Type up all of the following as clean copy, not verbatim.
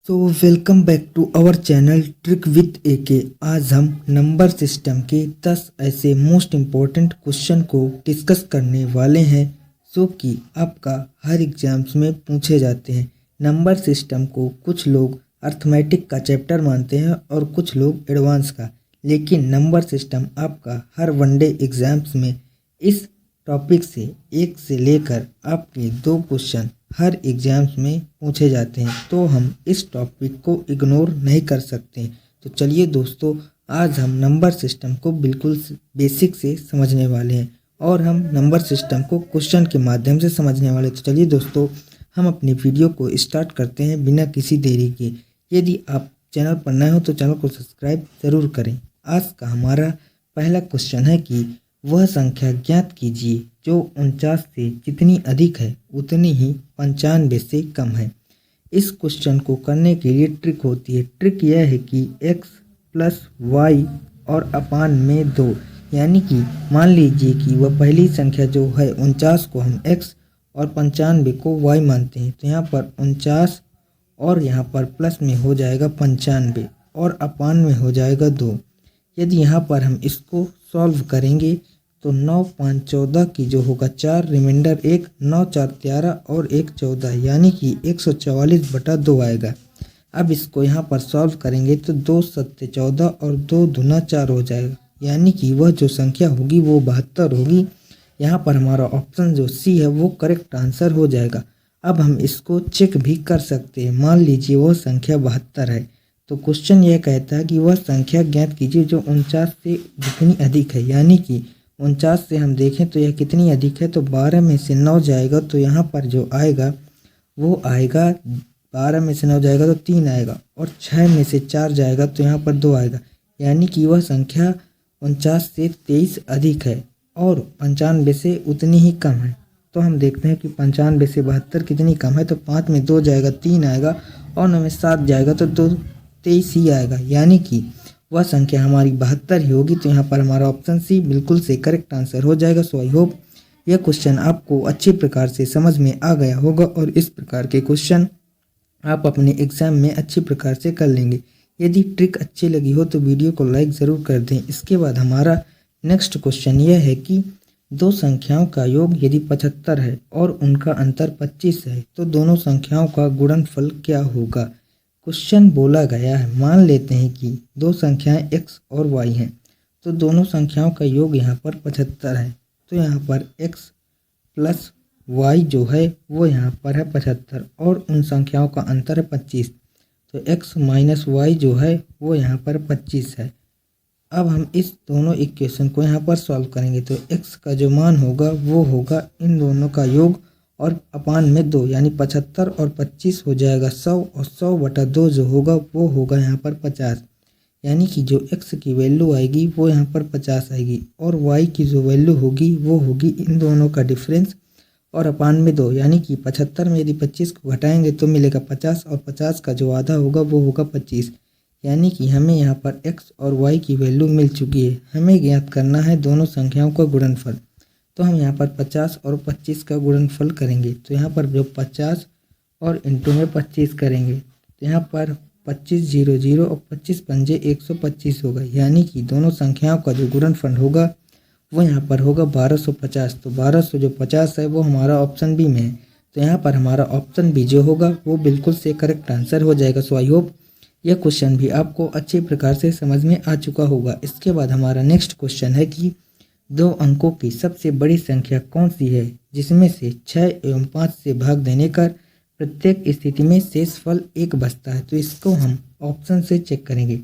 So welcome back to our channel trick with AK. आज हम number system के 10 ऐसे मोस्ट इम्पोर्टेंट क्वेश्चन को डिस्कस करने वाले हैं जो कि आपका हर एग्जाम्स में पूछे जाते हैं। नंबर सिस्टम को कुछ लोग अर्थमेटिक का चैप्टर मानते हैं और कुछ लोग एडवांस का, लेकिन नंबर सिस्टम आपका हर वनडे एग्जाम्स में इस टॉपिक से एक से लेकर आपके 2 क्वेश्चन हर एग्जाम्स में पूछे जाते हैं, तो हम इस टॉपिक को इग्नोर नहीं कर सकते। तो चलिए दोस्तों, आज हम नंबर सिस्टम को बिल्कुल बेसिक से समझने वाले हैं और हम नंबर सिस्टम को क्वेश्चन के माध्यम से समझने वाले हैं। तो चलिए दोस्तों, हम अपनी वीडियो को स्टार्ट करते हैं बिना किसी देरी के। यदि आप चैनल पर नए हो तो चैनल को सब्सक्राइब ज़रूर करें। आज का हमारा पहला क्वेश्चन है कि वह संख्या ज्ञात कीजिए जो 49 से जितनी अधिक है उतनी ही 95 से कम है। इस क्वेश्चन को करने के लिए ट्रिक होती है। ट्रिक यह है कि x प्लस वाई और अपान में 2, यानी कि मान लीजिए कि वह पहली संख्या जो है 49 को हम x और 95 को y मानते हैं, तो यहाँ पर 49 और यहाँ पर प्लस में हो जाएगा 95 और अपान में हो जाएगा 2। यदि यहाँ पर हम इसको सॉल्व करेंगे तो 9 5 14 की जो होगा 4, रिमाइंडर 1, 9 4 13 और 1 14, यानी कि 144/2 आएगा। अब इसको यहाँ पर सॉल्व करेंगे तो 2 7 14 और 2 दूना 4 हो जाएगा, यानी कि वह जो संख्या होगी वो 72 होगी। यहाँ पर हमारा ऑप्शन जो सी है वो करेक्ट आंसर हो जाएगा। अब हम इसको चेक भी कर सकते हैं। मान लीजिए वह संख्या 72 है, तो क्वेश्चन यह कहता है कि वह संख्या ज्ञात कीजिए जो 49 से जितनी अधिक है, यानी कि 49 से हम देखें तो यह कितनी अधिक है, तो 12 में से 9 जाएगा तो यहाँ पर जो आएगा वो आएगा 12 में से 9 जाएगा तो 3 आएगा और 6 में से 4 जाएगा तो यहाँ पर 2 आएगा, यानी कि वह संख्या 49 से 23 अधिक है और 95 से उतनी ही कम है। तो हम देखते हैं कि 95 से 72 कितनी कम है, तो 5 में 2 जाएगा 3 आएगा और 9 में 7 जाएगा तो 2 23 ही आएगा, यानी कि वह संख्या हमारी 72 ही होगी। तो यहाँ पर हमारा ऑप्शन सी बिल्कुल से करेक्ट आंसर हो जाएगा। सो आई होप यह क्वेश्चन आपको अच्छे प्रकार से समझ में आ गया होगा और इस प्रकार के क्वेश्चन आप अपने एग्जाम में अच्छी प्रकार से कर लेंगे। यदि ट्रिक अच्छी लगी हो तो वीडियो को लाइक ज़रूर कर दें। इसके बाद हमारा नेक्स्ट क्वेश्चन यह है कि 2 संख्याओं का योग यदि 75 है और उनका अंतर 25 है तो दोनों संख्याओं का गुणनफल क्या होगा। क्वेश्चन बोला गया है, मान लेते हैं कि 2 संख्याएं x और y हैं, तो दोनों संख्याओं का योग यहाँ पर 75 है, तो यहाँ पर x प्लस y जो है वो यहाँ पर है 75 और उन संख्याओं का अंतर है 25, तो x माइनस y जो है वो यहाँ पर 25 है। अब हम इस दोनों इक्वेशन को यहाँ पर सॉल्व करेंगे तो x का जो मान होगा वो होगा इन दोनों का योग और अपान में 2, यानी 75 और 25 हो जाएगा 100 और 100/2 जो होगा वो होगा यहाँ पर 50, यानी कि जो x की वैल्यू आएगी वो यहाँ पर 50 आएगी और y की जो वैल्यू होगी वो होगी इन दोनों का डिफरेंस और अपान में 2, यानी कि 75 में यदि 25 को घटाएंगे तो मिलेगा 50 और 50 का जो आधा होगा वो होगा 25, यानी कि हमें यहाँ पर x और y की वैल्यू मिल चुकी है। हमें ज्ञात करना है दोनों संख्याओं का गुणनफल। तो हम यहाँ पर 50 और 25 का गुणनफल करेंगे, तो यहाँ पर जो 50 और इंटू में 25 करेंगे तो यहाँ पर 25 0 0 और 25 पंजे 125 होगा, यानी कि दोनों संख्याओं का जो गुणनफल होगा वो यहाँ पर होगा 1250। तो 1200 जो 50 है वो हमारा ऑप्शन बी में है, तो यहाँ पर हमारा ऑप्शन बी जो होगा वो बिल्कुल से करेक्ट आंसर हो जाएगा। सो आई होप यह क्वेश्चन भी आपको अच्छे प्रकार से समझ में आ चुका होगा। इसके बाद हमारा नेक्स्ट क्वेश्चन है कि 2 अंकों की सबसे बड़ी संख्या कौन सी है जिसमें से 6 एवं 5 से भाग देने पर प्रत्येक स्थिति में शेषफल 1 बचता है। तो इसको हम ऑप्शन से चेक करेंगे।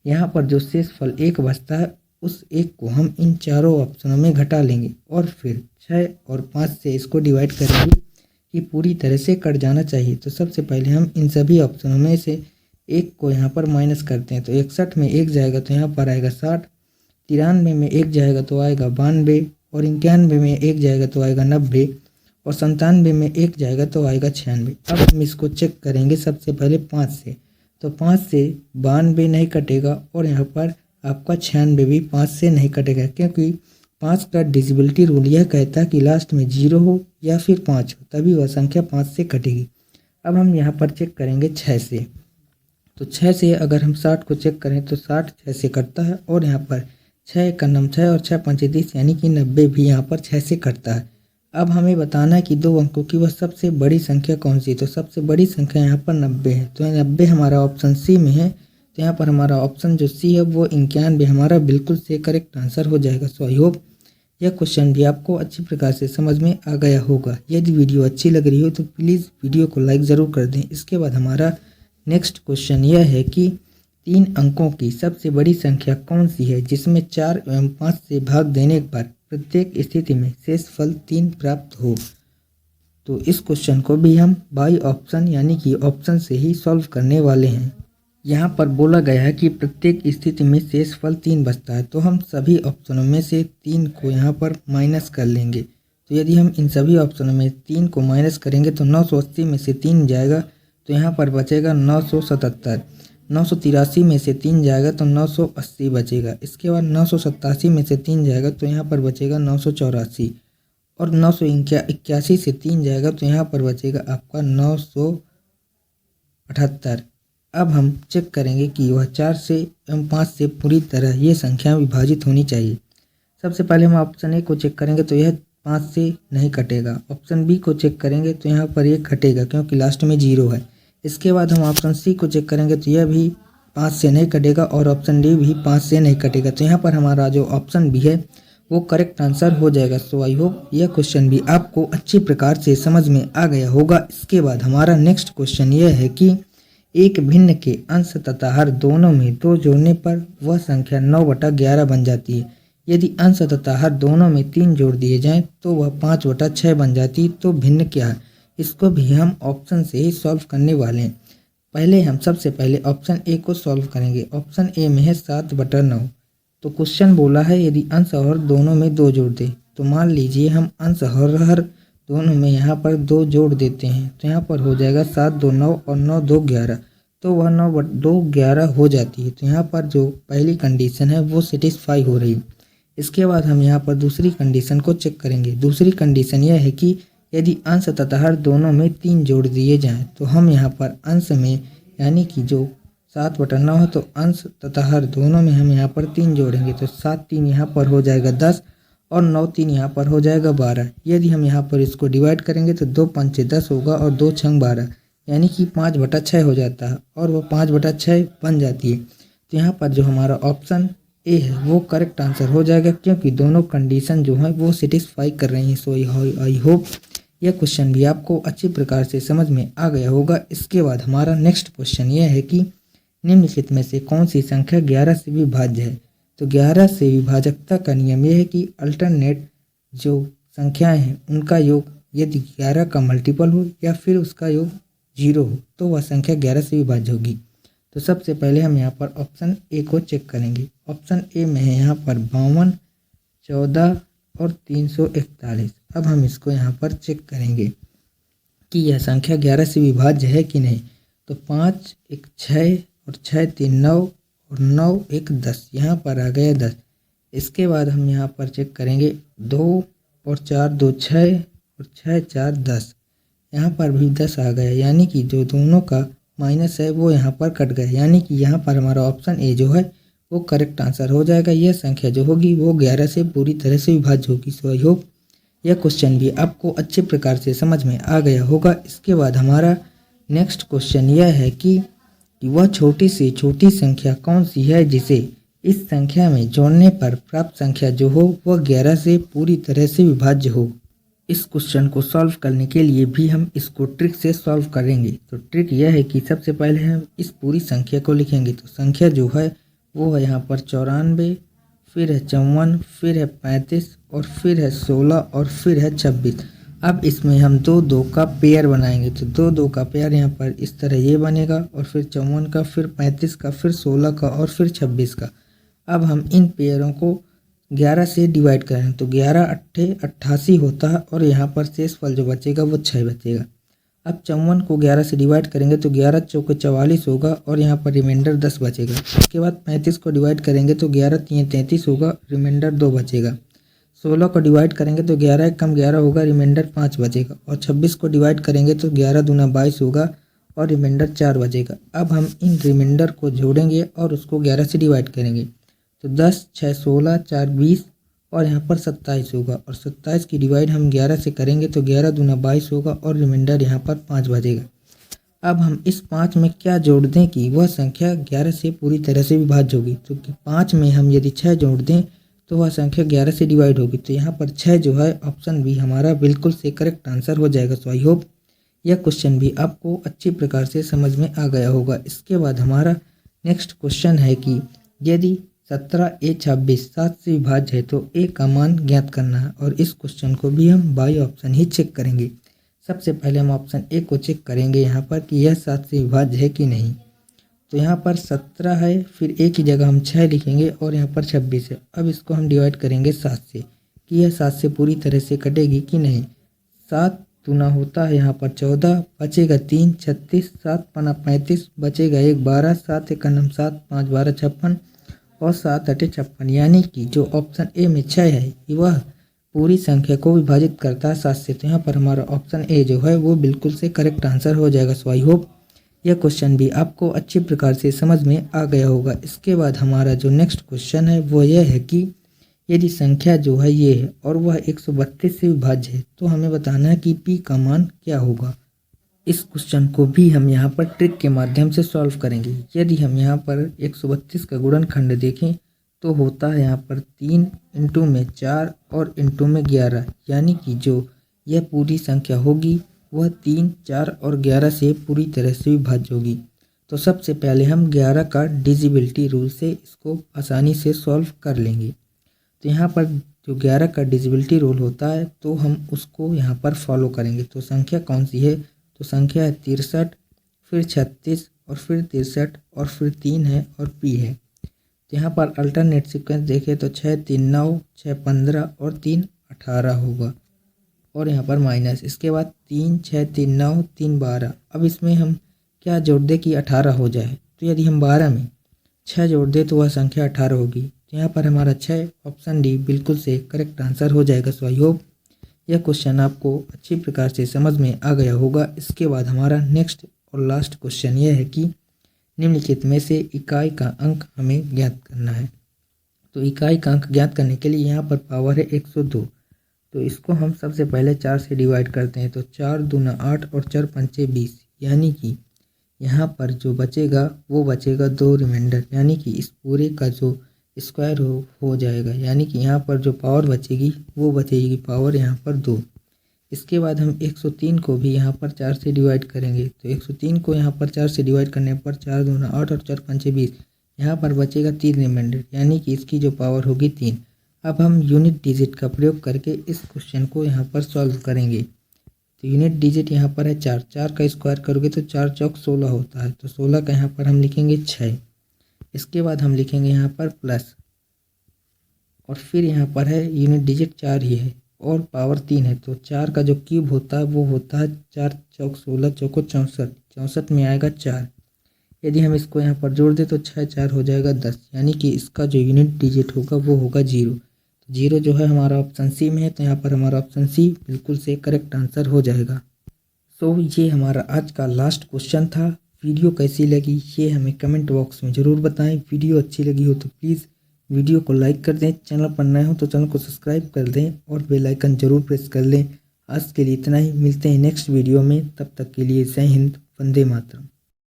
यहाँ पर जो शेषफल 1 बचता है उस 1 को हम इन चारों ऑप्शनों में घटा लेंगे और फिर 6 और 5 से इसको डिवाइड करेंगे कि पूरी तरह से कट जाना चाहिए। तो सबसे पहले हम इन सभी ऑप्शनों में से 1 को यहाँ पर माइनस करते हैं, तो 61 में 1 जाएगा तो यहाँ पर आएगा 60, 93 में 1 जाएगा तो आएगा 92 और 91 में 1 जाएगा तो आएगा 90 और 97 में 1 जाएगा तो आएगा 96। अब हम इसको चेक करेंगे सबसे पहले 5 से, तो 5 से 92 नहीं कटेगा और यहाँ पर आपका 96 भी 5 से नहीं कटेगा, क्योंकि 5 का डिविजिबिलिटी रूल यह कहता है कि लास्ट में 0 हो या फिर 5 हो, तभी वह संख्या 5 से कटेगी। अब हम यहाँ पर चेक करेंगे 6 से, तो 6 से अगर हम 60 को चेक करें तो 60 6 से कटता है और यहाँ पर 6 का नम 6 और 6 पंचे 30 यानी कि 90 भी यहाँ पर 6 से कटता है। अब हमें बताना है कि 2 अंकों की वह सबसे बड़ी संख्या कौन सी है। तो सबसे बड़ी संख्या यहाँ पर 90 है, तो 90 हमारा ऑप्शन सी में है। तो यहाँ पर हमारा ऑप्शन जो सी है वो 91 हमारा बिल्कुल से करेक्ट आंसर हो जाएगा। सो आई होप यह क्वेश्चन भी आपको अच्छी प्रकार से समझ में आ गया होगा। यदि वीडियो अच्छी लग रही हो तो प्लीज़ वीडियो को लाइक ज़रूर कर दें। इसके बाद हमारा नेक्स्ट क्वेश्चन यह है कि 3 अंकों की सबसे बड़ी संख्या कौन सी है जिसमें 4 एवं 5 से भाग देने पर प्रत्येक स्थिति में शेषफल 3 प्राप्त हो। तो इस क्वेश्चन को भी हम बाई ऑप्शन यानी कि ऑप्शन से ही सॉल्व करने वाले हैं। यहाँ पर बोला गया है कि प्रत्येक स्थिति में शेषफल 3 बचता है, तो हम सभी ऑप्शनों में से 3 को यहाँ पर माइनस कर लेंगे। तो यदि हम इन सभी ऑप्शनों में 3 को माइनस करेंगे तो 980 में से 3 जाएगा तो यहाँ पर बचेगा 977। 983 में से 3 जाएगा तो 980 बचेगा। इसके बाद 987 में से 3 जाएगा तो यहाँ पर बचेगा 984 और 981 से 3 जाएगा तो यहाँ पर बचेगा आपका 978। अब हम चेक करेंगे कि वह 4 से एवं 5 से पूरी तरह ये संख्या विभाजित होनी चाहिए। सबसे पहले हम ऑप्शन ए को चेक करेंगे तो यह 5 से नहीं कटेगा। ऑप्शन बी को चेक करेंगे तो यहाँ पर ये कटेगा क्योंकि लास्ट में 0 है। इसके बाद हम ऑप्शन सी को चेक करेंगे तो यह भी 5 से नहीं कटेगा और ऑप्शन डी भी 5 से नहीं कटेगा। तो यहाँ पर हमारा जो ऑप्शन बी है वो करेक्ट आंसर हो जाएगा। सो आई होप यह क्वेश्चन भी आपको अच्छी प्रकार से समझ में आ गया होगा। इसके बाद हमारा नेक्स्ट क्वेश्चन यह है कि एक भिन्न के अंश तथा हर दोनों में 2 जोड़ने पर वह संख्या 9/11 बन जाती है। यदि अंश तथा हर दोनों में 3 जोड़ दिए जाएं तो वह 5/6 बन जाती है। तो भिन्न क्या है, इसको भी हम ऑप्शन से ही सॉल्व करने वाले हैं। पहले हम सबसे पहले ऑप्शन ए को सॉल्व करेंगे। ऑप्शन ए में है 7/9। तो क्वेश्चन बोला है यदि अंश और दोनों में 2 जोड़ दे। तो मान लीजिए हम अंश और हर दोनों में यहाँ पर 2 जोड़ देते हैं तो यहाँ पर हो जाएगा 7 2 9 और 9 2 11। तो वह 9 2 11 हो जाती है। तो यहाँ पर जो पहली कंडीशन है वो सेटिस्फाई हो रही है। इसके बाद हम यहाँ पर दूसरी कंडीशन को चेक करेंगे। दूसरी कंडीशन यह है कि यदि अंश तथा हर दोनों में 3 जोड़ दिए जाएं तो हम यहाँ पर अंश में यानी कि जो 7/9 है तो अंश तथा हर दोनों में हम यहाँ पर 3 जोड़ेंगे तो 7 3 यहाँ पर हो जाएगा 10 और 9 3 यहाँ पर हो जाएगा 12। यदि हम यहाँ पर इसको डिवाइड करेंगे तो 2 पंचे 10 होगा और 2 छंग 12 यानी कि 5/6 हो जाता है और वह 5/6 बन जाती है। तो यहाँ पर जो हमारा ऑप्शन ए है वो करेक्ट आंसर हो जाएगा क्योंकि दोनों कंडीशन जो है वो सेटिस्फाई कर रही हैं। सो आई होप यह क्वेश्चन भी आपको अच्छी प्रकार से समझ में आ गया होगा। इसके बाद हमारा नेक्स्ट क्वेश्चन यह है कि निम्नलिखित में से कौन सी संख्या 11 से विभाज्य है। तो 11 से विभाजकता का नियम यह है कि अल्टरनेट जो संख्याएं हैं उनका योग यदि 11 का मल्टीपल हो या फिर उसका योग 0 हो तो वह संख्या 11 से विभाज्य होगी। तो सबसे पहले हम यहाँ पर ऑप्शन ए को चेक करेंगे। ऑप्शन ए में है यहाँ पर 52 14 और 341। अब हम इसको यहाँ पर चेक करेंगे कि यह संख्या 11 से विभाज्य है कि नहीं। तो 5 1 6 और 6 3 9 और 9 1 10 यहाँ पर आ गया 10। इसके बाद हम यहाँ पर चेक करेंगे 2 और 4 2 6 और 6 4 10 यहाँ पर भी 10 आ गया यानी कि जो दोनों का माइनस है वो यहाँ पर कट गया यानी कि यहाँ पर हमारा ऑप्शन ए जो है वो करेक्ट आंसर हो जाएगा। यह संख्या जो होगी वो 11 से पूरी तरह से विभाज्य होगी। सो आई होप यह क्वेश्चन भी आपको अच्छे प्रकार से समझ में आ गया होगा। इसके बाद हमारा नेक्स्ट क्वेश्चन यह है कि वह छोटी से छोटी संख्या कौन सी है जिसे इस संख्या में जोड़ने पर प्राप्त संख्या जो हो वह 11 से पूरी तरह से विभाज्य हो। इस क्वेश्चन को सॉल्व करने के लिए भी हम इसको ट्रिक से सॉल्व करेंगे। तो ट्रिक यह है कि सबसे पहले हम इस पूरी संख्या को लिखेंगे। तो संख्या जो है वो है यहाँ पर 94, फिर है 54, फिर है 35 और फिर है 16 और फिर है 26। अब इसमें हम 2 2 का पेयर बनाएंगे। तो 2 2 का पेयर यहाँ पर इस तरह ये बनेगा और फिर 54 का, फिर 35 का, फिर 16 का और फिर 26 का। अब हम इन पेयरों को 11 से डिवाइड करें तो 11 8 88 होता है और यहाँ पर शेषफल जो बचेगा वो 6 बचेगा। अब 54 को 11 से डिवाइड करेंगे तो 11 चौके 44 होगा और यहाँ पर रिमाइंडर 10 बचेगा। उसके बाद 35 को डिवाइड करेंगे तो 11 3 33 होगा, रिमाइंडर 2 बचेगा। 16 को डिवाइड करेंगे तो 11 कम 11 होगा, रिमाइंडर 5 बचेगा। और 26 को डिवाइड करेंगे तो 11 दूना 22 होगा और रिमाइंडर 4 बचेगा। अब हम इन रिमाइंडर को जोड़ेंगे और उसको 11 से डिवाइड करेंगे। तो 10, 6, 16, 4, 20 और यहाँ पर 27 होगा। और 27 की डिवाइड हम 11 से करेंगे तो 11 दूना 22 होगा और रिमाइंडर यहाँ पर 5 बचेगा। अब हम इस 5 में क्या जोड़ दें कि वह संख्या 11 से पूरी तरह से विभाज्य होगी। तो 5 में हम यदि 6 जोड़ दें तो वह संख्या 11 से डिवाइड होगी। तो यहाँ पर 6 जो है ऑप्शन बी हमारा बिल्कुल से करेक्ट आंसर हो जाएगा। सो आई होप यह क्वेश्चन भी आपको अच्छी प्रकार से समझ में आ गया होगा। इसके बाद हमारा नेक्स्ट क्वेश्चन है कि यदि 17A26 7 से विभाज्य है तो ए का मान ज्ञात करना है। और इस क्वेश्चन को भी हम बाई ऑप्शन ही चेक करेंगे। सबसे पहले हम ऑप्शन ए को चेक करेंगे यहाँ पर कि यह 7 से विभाज्य है कि नहीं। तो यहाँ पर 17 है, फिर ए की जगह हम 6 लिखेंगे और यहाँ पर 26 है। अब इसको हम डिवाइड करेंगे 7 से कि यह 7 से पूरी तरह से कटेगी कि नहीं। 7 दूना होता है यहाँ पर 14, बचेगा 3, 36, 7 पना 35, बचेगा 1, 12, 7 एक 7, 5 12 56 और 7 8 56। यानी कि जो ऑप्शन ए में 6 है वह पूरी संख्या को विभाजित करता है 7 से। तो यहाँ पर हमारा ऑप्शन ए जो है वो बिल्कुल से करेक्ट आंसर हो जाएगा। सो आई होप यह क्वेश्चन भी आपको अच्छी प्रकार से समझ में आ गया होगा। इसके बाद हमारा जो नेक्स्ट क्वेश्चन है वो यह है कि यदि संख्या जो है ये है और वह 132 से विभाज्य है तो हमें बताना है कि पी का मान क्या होगा। इस क्वेश्चन को भी हम यहाँ पर ट्रिक के माध्यम से सॉल्व करेंगे। यदि हम यहाँ पर 132 का गुणनखंड देखें तो होता है यहाँ पर 3 इंटू में 4 और इंटू में 11। यानी कि जो यह पूरी संख्या होगी वह 3, 4 और 11 से पूरी तरह से विभाज्य होगी। तो सबसे पहले हम 11 का डिविजिबिलिटी रूल से इसको आसानी से सॉल्व कर लेंगे। तो यहाँ पर जो 11 का डिविजिबिलिटी रूल होता है तो हम उसको यहाँ पर फॉलो करेंगे। तो संख्या कौन सी है, तो संख्या है 63, फिर 36 और फिर 63 और फिर 3 है और पी है। तो यहाँ पर अल्टरनेट सीक्वेंस देखें तो 6 3 9, 6 15 और 3 18 होगा और यहाँ पर माइनस। इसके बाद 3 6 3 9 3 12। अब इसमें हम क्या जोड़ दें कि 18 हो जाए। तो यदि हम 12 में 6 जोड़ दें तो वह संख्या 18 होगी। तो यहाँ पर हमारा 6 ऑप्शन डी बिल्कुल से करेक्ट आंसर हो जाएगा। सो आई होप यह क्वेश्चन आपको अच्छी प्रकार से समझ में आ गया होगा। इसके बाद हमारा नेक्स्ट और लास्ट क्वेश्चन यह है कि निम्नलिखित में से इकाई का अंक हमें ज्ञात करना है। तो इकाई का अंक ज्ञात करने के लिए यहाँ पर पावर है 102। तो इसको हम सबसे पहले 4 से डिवाइड करते हैं। तो 4 दूना 8 और 4 पंचे 20। यानी कि यहाँ पर जो बचेगा वो बचेगा 2 रिमाइंडर। यानी कि इस पूरे का जो स्क्वायर हो जाएगा। यानी कि यहाँ पर जो पावर बचेगी वो बचेगी पावर यहाँ पर 2। इसके बाद हम 103 को भी यहाँ पर 4 से डिवाइड करेंगे। तो 103 को यहाँ पर 4 से डिवाइड करने पर 4 दूना 8 और 4 पंचे 20। यहाँ पर बचेगा 3 रिमाइंडर। यानी कि इसकी जो पावर होगी 3। अब हम यूनिट डिजिट का प्रयोग करके इस क्वेश्चन को यहाँ पर सॉल्व करेंगे। तो यूनिट डिजिट यहाँ पर है 4। 4 का स्क्वायर करोगे तो 4 चौक 16 होता है। तो 16 का यहाँ पर हम लिखेंगे 6। इसके बाद हम लिखेंगे यहाँ पर प्लस और फिर यहाँ पर है यूनिट डिजिट 4 ही है और पावर 3 है। तो 4 का जो क्यूब होता है वो होता है 4 चौक 16 चौको 64। 64 में आएगा 4। यदि हम इसको यहाँ पर जोड़ दें तो 6 4 हो जाएगा 10। यानी कि इसका जो यूनिट डिजिट होगा वो होगा 0। तो 0 जो है हमारा ऑप्शन सी में है। तो यहाँ पर हमारा ऑप्शन सी बिल्कुल से करेक्ट आंसर हो जाएगा। सो ये हमारा आज का लास्ट क्वेश्चन था। वीडियो कैसी लगी ये हमें कमेंट बॉक्स में ज़रूर बताएं। वीडियो अच्छी लगी हो तो प्लीज़ वीडियो को लाइक कर दें। चैनल पर नए हो तो चैनल को सब्सक्राइब कर दें और बेल आइकन ज़रूर प्रेस कर लें। आज के लिए इतना ही, मिलते हैं नेक्स्ट वीडियो में। तब तक के लिए जय हिंद, वंदे मातरम।